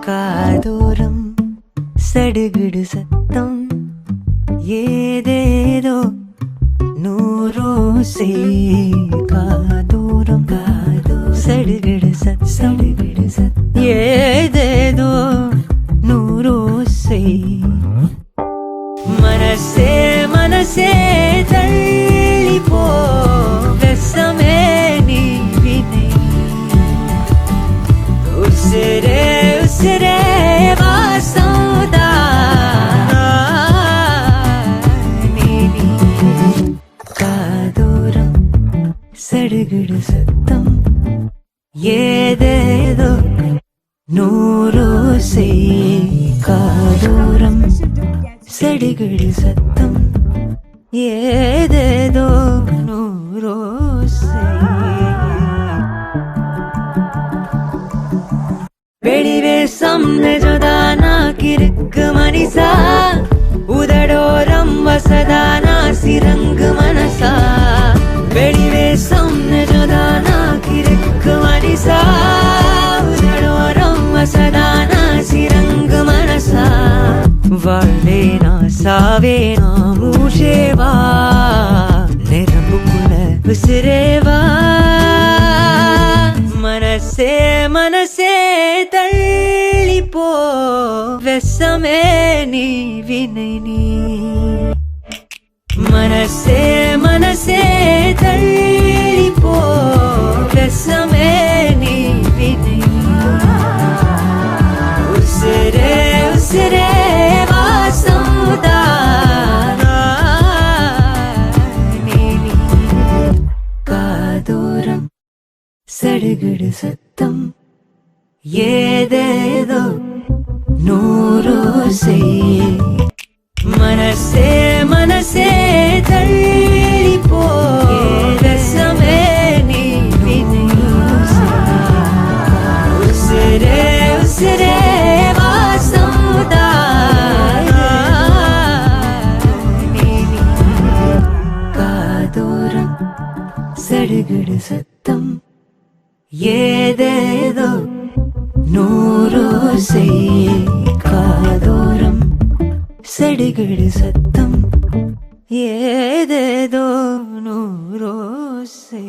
காதோரம் சடுகுடு சத்தம் ஏதேதோ நூரோசை காதோரம் சடுகுடு சத்தம் ஏதேதோ நூரோசை மனசே மனசே தள்ளி போ வெசமே நீ வினை உசிரே உசிரே வாசோதா காதோரம் சடுகுடு சத்தம் ஏதேதோ நூரோசை காதோரம் சடுகுடு சத்தம் ஏதேதோ நூரோசை வெளிவேசம் நெஜதானா கிறுக்கு மனிசா உதடோரம் வசதானா சிறங்கு மனசா வெளிவேசம் நெஜதானா கிறுக்கு மனிசா உதடோரம் வசதானா சிறங்கு மனசா வாழ்வேனா சாவேனா மூஷேவா நெருப்புக்குள்ள உசிரேவா மனசே மனசே தள்ளி போ வெசமே நீ வினை நீ மனசே மனசே தள்ளி போ வெசமே நீ வினை உசிரே உசிரே வாசோதா காதோரம் சடுகுடு சத்தம் ஏதேதோ நூரோசை மனசே மனசே தள்ளி போ ரசமே நீ வினை உசிரே உசிரே வாசோதா காதோரம் சடுகுடு சத்தம் ஏதேதோ நூரோசை காதோரம் சடுகுடு சத்தம் ஏதேதோ நூரோசை